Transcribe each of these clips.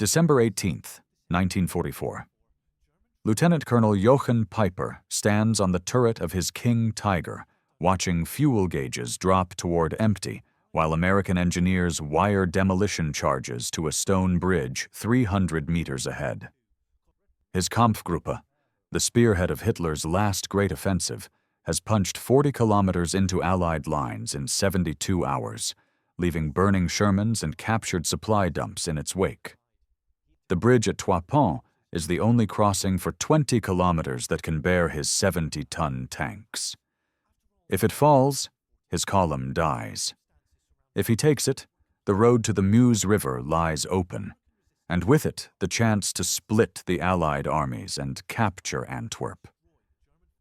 December 18th, 1944. Lieutenant Colonel Jochen Peiper stands on the turret of his King Tiger, watching fuel gauges drop toward empty, while American engineers wire demolition charges to a stone bridge 300 meters ahead. His Kampfgruppe, the spearhead of Hitler's last great offensive, has punched 40 kilometers into Allied lines in 72 hours, leaving burning Shermans and captured supply dumps in its wake. The bridge at Trois-Ponts is the only crossing for 20 kilometers that can bear his 70-ton tanks. If it falls, his column dies. If he takes it, the road to the Meuse River lies open, and with it the chance to split the Allied armies and capture Antwerp.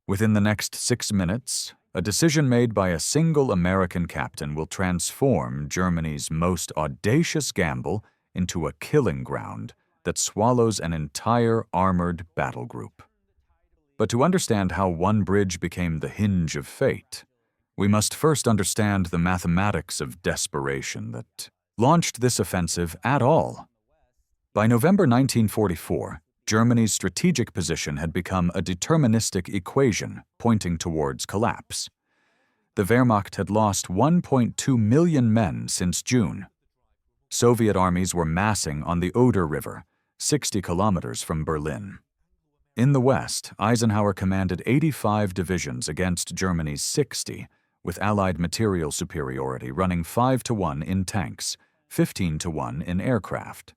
Within the next 6 minutes, a decision made by a single American captain will transform Germany's most audacious gamble into a killing ground that swallows an entire armored battle group. But to understand how one bridge became the hinge of fate, we must first understand the mathematics of desperation that launched this offensive at all. By November 1944, Germany's strategic position had become a deterministic equation pointing towards collapse. The Wehrmacht had lost 1.2 million men since June. Soviet armies were massing on the Oder River, 60 kilometers from Berlin. In the west, Eisenhower commanded 85 divisions against Germany's 60, with Allied material superiority running 5-1 in tanks, 15-1 in aircraft.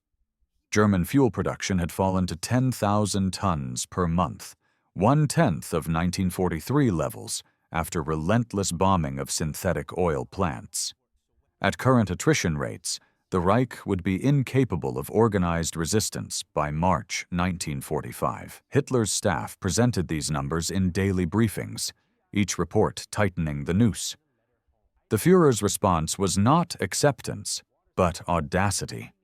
German fuel production had fallen to 10,000 tons per month, 1/10 of 1943 levels, after relentless bombing of synthetic oil plants. At current attrition rates, the Reich would be incapable of organized resistance by March 1945. Hitler's staff presented these numbers in daily briefings, each report tightening the noose. The Führer's response was not acceptance, but audacity.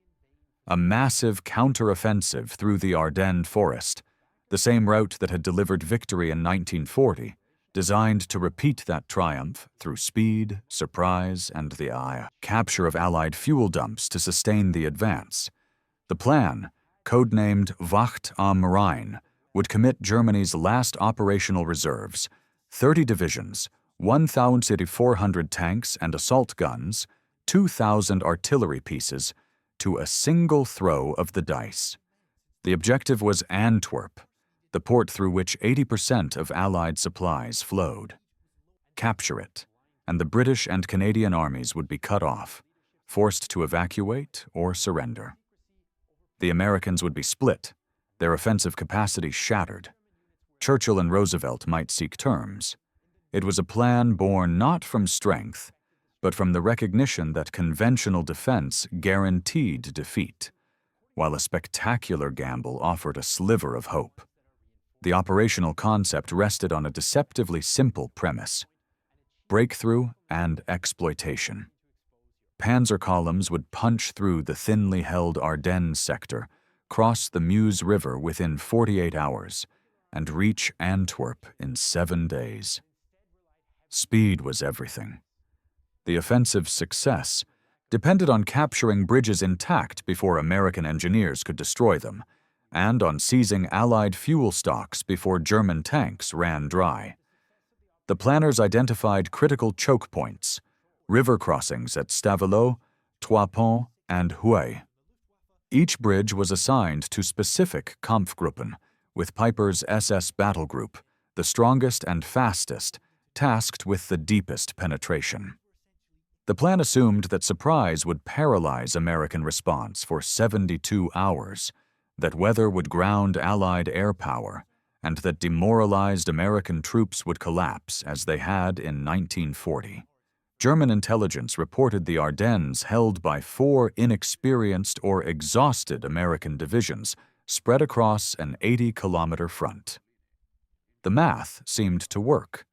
A massive counter-offensive through the Ardennes forest, the same route that had delivered victory in 1940, designed to repeat that triumph through speed, surprise, and the capture of Allied fuel dumps to sustain the advance. The plan, codenamed Wacht am Rhein, would commit Germany's last operational reserves, 30 divisions, 1,400 tanks and assault guns, 2,000 artillery pieces, to a single throw of the dice. The objective was Antwerp, the port through which 80% of Allied supplies flowed. Capture it, and the British and Canadian armies would be cut off, forced to evacuate or surrender. The Americans would be split, their offensive capacity shattered. Churchill and Roosevelt might seek terms. It was a plan born not from strength, but from the recognition that conventional defense guaranteed defeat, while a spectacular gamble offered a sliver of hope. The operational concept rested on a deceptively simple premise: breakthrough and exploitation. Panzer columns would punch through the thinly held Ardennes sector, cross the Meuse River within 48 hours, and reach Antwerp in 7 days. Speed was everything. The offensive's success depended on capturing bridges intact before American engineers could destroy them, and on seizing Allied fuel stocks before German tanks ran dry. The planners identified critical choke points, river crossings at Stavelot, Trois-Ponts, and WWII. Each bridge was assigned to specific Kampfgruppen, with Peiper's SS battle group, the strongest and fastest, tasked with the deepest penetration. The plan assumed that surprise would paralyze American response for 72 hours, that weather would ground Allied air power, and that demoralized American troops would collapse as they had in 1940. German intelligence reported the Ardennes held by 4 inexperienced or exhausted American divisions spread across an 80-kilometer front. The math seemed to work.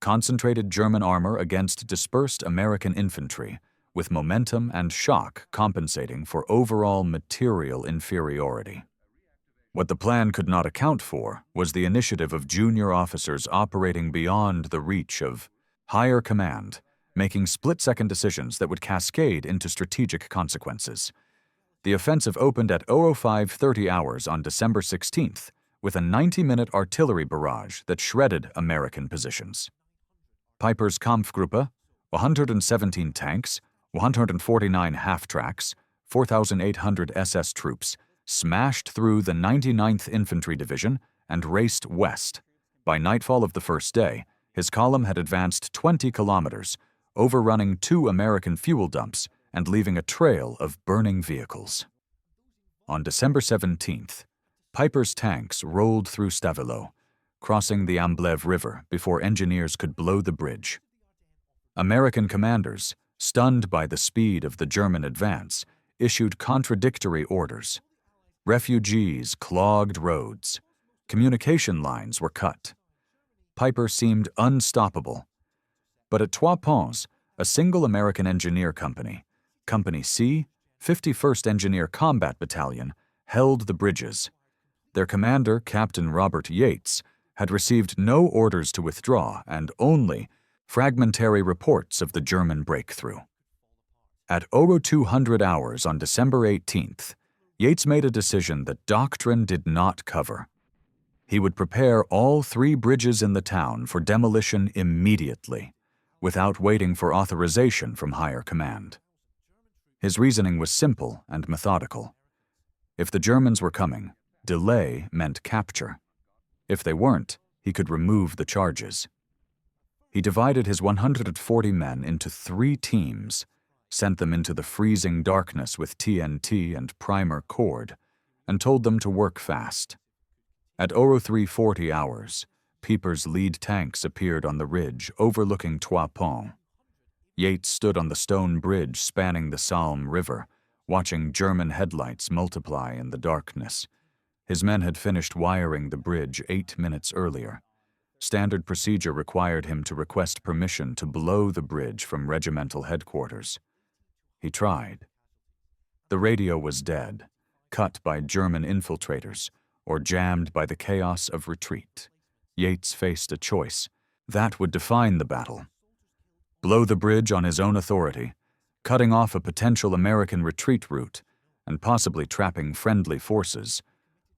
Concentrated German armor against dispersed American infantry, with momentum and shock compensating for overall material inferiority. What the plan could not account for was the initiative of junior officers operating beyond the reach of higher command, making split-second decisions that would cascade into strategic consequences. The offensive opened at 05:30 hours on December 16th with a 90-minute artillery barrage that shredded American positions. Peiper's Kampfgruppe, 117 tanks, 149 half-tracks, 4,800 SS troops, smashed through the 99th Infantry Division and raced west. By nightfall of the first day, his column had advanced 20 kilometers, overrunning 2 American fuel dumps and leaving a trail of burning vehicles. On December 17th, Peiper's tanks rolled through Stavelot, crossing the Meuse River before engineers could blow the bridge. American commanders, stunned by the speed of the German advance, issued contradictory orders. Refugees clogged roads. Communication lines were cut. Peiper seemed unstoppable. But at Trois-Ponts, a single American engineer company, Company C, 51st Engineer Combat Battalion, held the bridges. Their commander, Captain Robert Yates, had received no orders to withdraw and only fragmentary reports of the German breakthrough. At 0200 hours on December 18th, Yates made a decision that doctrine did not cover. He would prepare all 3 bridges in the town for demolition immediately, without waiting for authorization from higher command. His reasoning was simple and methodical. If the Germans were coming, delay meant capture. If they weren't, he could remove the charges. He divided his 140 men into 3 teams, sent them into the freezing darkness with TNT and primer cord, and told them to work fast. At 03:40 hours, Peiper's lead tanks appeared on the ridge overlooking Trois-Ponts. Yates stood on the stone bridge spanning the Salm River, watching German headlights multiply in the darkness. His men had finished wiring the bridge 8 minutes earlier. Standard procedure required him to request permission to blow the bridge from regimental headquarters. He tried. The radio was dead, cut by German infiltrators, or jammed by the chaos of retreat. Yates faced a choice. That would define the battle. Blow the bridge on his own authority, cutting off a potential American retreat route and possibly trapping friendly forces,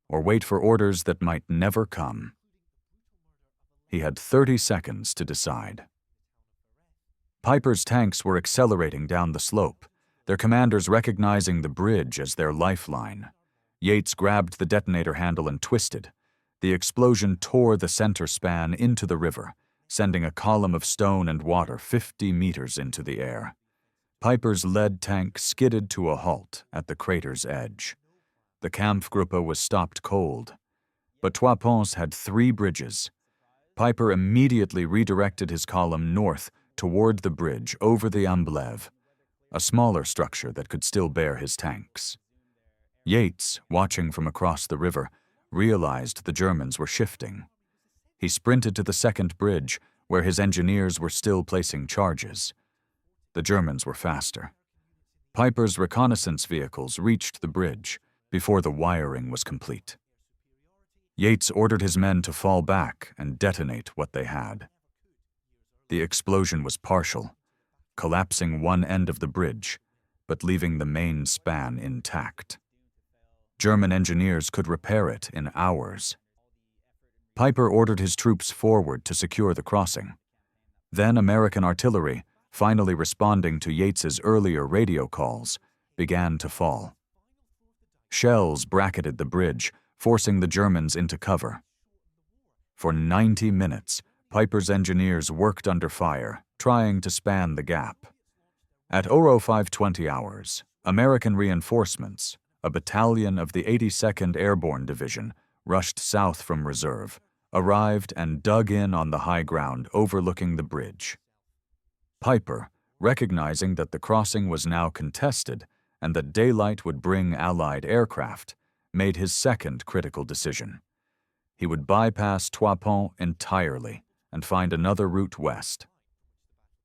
or wait for orders that might never come. He had 30 seconds to decide. Peiper's tanks were accelerating down the slope, their commanders recognizing the bridge as their lifeline. Yates grabbed the detonator handle and twisted. The explosion tore the center span into the river, sending a column of stone and water 50 meters into the air. Peiper's lead tank skidded to a halt at the crater's edge. The Kampfgruppe was stopped cold. But Trois-Ponts had 3 bridges. Peiper immediately redirected his column north toward the bridge over the Meuse, a smaller structure that could still bear his tanks. Yates, watching from across the river, realized the Germans were shifting. He sprinted to the second bridge, where his engineers were still placing charges. The Germans were faster. Peiper's reconnaissance vehicles reached the bridge before the wiring was complete. Yates ordered his men to fall back and detonate what they had. The explosion was partial, collapsing one end of the bridge, but leaving the main span intact. German engineers could repair it in hours. Peiper ordered his troops forward to secure the crossing. Then American artillery, finally responding to Yates's earlier radio calls, began to fall. Shells bracketed the bridge, forcing the Germans into cover. For 90 minutes, Peiper's engineers worked under fire, trying to span the gap. At 05:20 hours, American reinforcements, a battalion of the 82nd Airborne Division, rushed south from reserve, arrived and dug in on the high ground overlooking the bridge. Peiper, recognizing that the crossing was now contested and that daylight would bring Allied aircraft, made his second critical decision. He would bypass Trois-Ponts entirely and find another route west.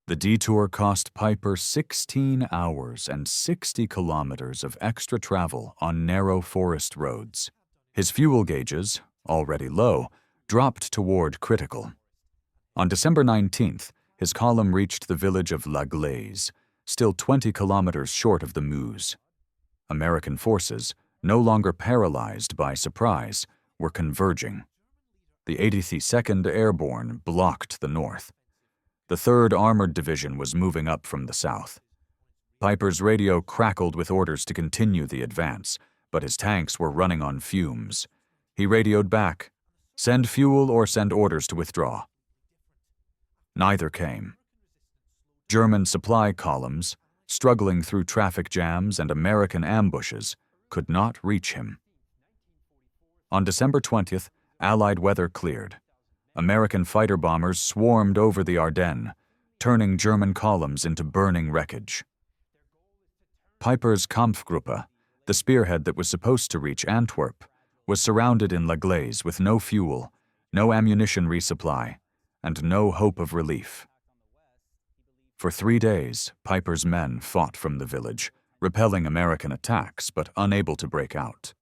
The detour cost Peiper 16 hours and 60 kilometers of extra travel on narrow forest roads. His fuel gauges, already low, dropped toward critical. On December 19th, his column reached the village of La Glaise, still 20 kilometers short of the Meuse. American forces, no longer paralyzed by surprise, were converging. The 82nd Airborne blocked the north. The 3rd Armored Division was moving up from the south. Peiper's radio crackled with orders to continue the advance, but his tanks were running on fumes. He radioed back, "Send fuel or send orders to withdraw." Neither came. German supply columns, struggling through traffic jams and American ambushes, could not reach him. On December 20th, Allied weather cleared. American fighter bombers swarmed over the Ardennes, turning German columns into burning wreckage. Peiper's Kampfgruppe, the spearhead that was supposed to reach Antwerp, was surrounded in La Glaise with no fuel, no ammunition resupply, and no hope of relief. For 3 days, Peiper's men fought from the village, repelling American attacks but unable to break out.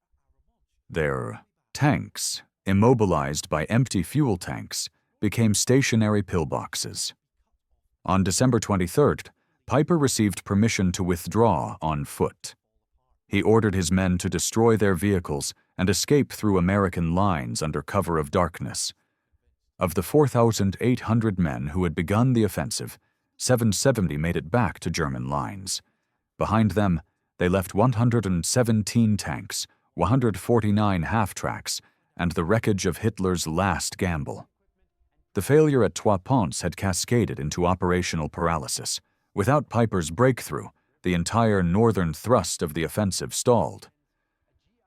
Their tanks, immobilized by empty fuel tanks, became stationary pillboxes. On December 23rd, Peiper received permission to withdraw on foot. He ordered his men to destroy their vehicles and escape through American lines under cover of darkness. Of the 4,800 men who had begun the offensive, 770 made it back to German lines. Behind them, they left 117 tanks, 149 half-tracks, and the wreckage of Hitler's last gamble. The failure at Trois-Ponts had cascaded into operational paralysis. Without Peiper's breakthrough, the entire northern thrust of the offensive stalled.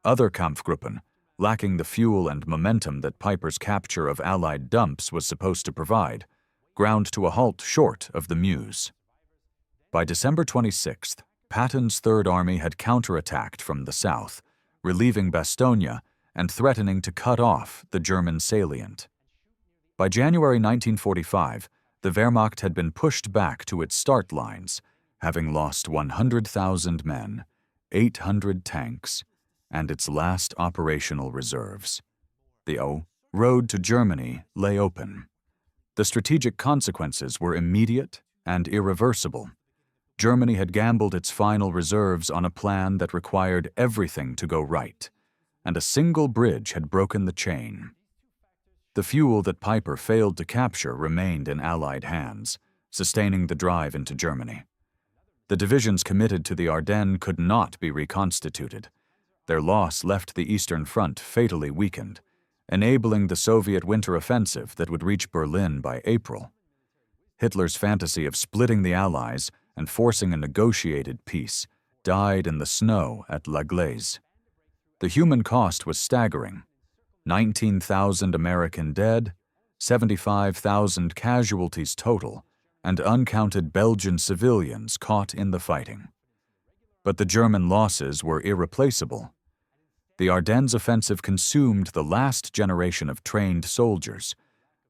Other Kampfgruppen, lacking the fuel and momentum that Peiper's capture of Allied dumps was supposed to provide, ground to a halt short of the Meuse. By December 26th, Patton's Third Army had counterattacked from the south, relieving Bastogne and threatening to cut off the German salient. By January 1945, the Wehrmacht had been pushed back to its start lines, having lost 100,000 men, 800 tanks, and its last operational reserves. The road to Germany lay open. The strategic consequences were immediate and irreversible. Germany had gambled its final reserves on a plan that required everything to go right, and a single bridge had broken the chain. The fuel that Peiper failed to capture remained in Allied hands, sustaining the drive into Germany. The divisions committed to the Ardennes could not be reconstituted. Their loss left the Eastern Front fatally weakened, enabling the Soviet winter offensive that would reach Berlin by April. Hitler's fantasy of splitting the Allies and forcing a negotiated peace died in the snow at La Glaise. The human cost was staggering: 19,000 American dead, 75,000 casualties total, and uncounted Belgian civilians caught in the fighting. But the German losses were irreplaceable. The Ardennes Offensive consumed the last generation of trained soldiers,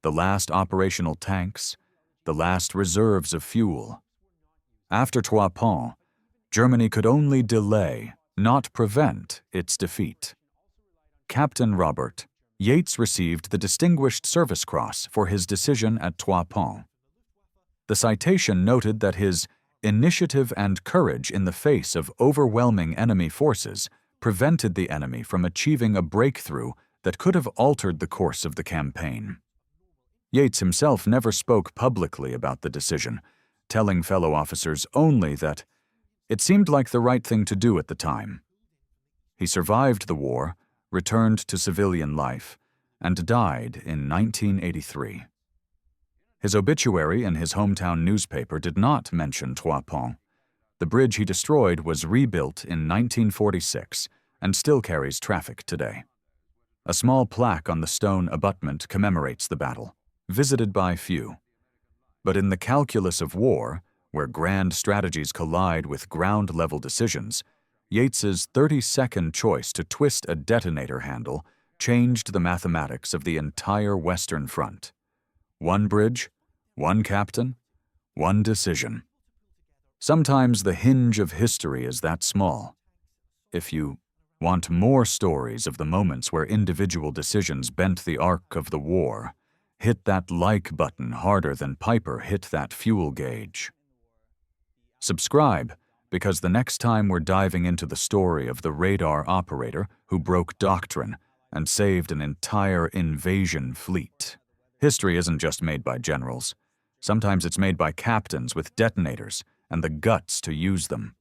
the last operational tanks, the last reserves of fuel. After Trois-Ponts, Germany could only delay, not prevent, its defeat. Captain Robert Yates received the Distinguished Service Cross for his decision at Trois-Ponts. The citation noted that his initiative and courage in the face of overwhelming enemy forces prevented the enemy from achieving a breakthrough that could have altered the course of the campaign. Yates himself never spoke publicly about the decision, telling fellow officers only that it seemed like the right thing to do at the time. He survived the war, returned to civilian life, and died in 1983. His obituary in his hometown newspaper did not mention Trois-Ponts. The bridge he destroyed was rebuilt in 1946 and still carries traffic today. A small plaque on the stone abutment commemorates the battle, visited by few. But in the calculus of war, where grand strategies collide with ground-level decisions, Yates's 30-second choice to twist a detonator handle changed the mathematics of the entire Western Front. One bridge, one captain, one decision. Sometimes the hinge of history is that small. If you want more stories of the moments where individual decisions bent the arc of the war, hit that like button harder than Peiper hit that fuel gauge. Subscribe because the next time we're diving into the story of the radar operator who broke doctrine and saved an entire invasion fleet. History isn't just made by generals. Sometimes it's made by captains with detonators and the guts to use them.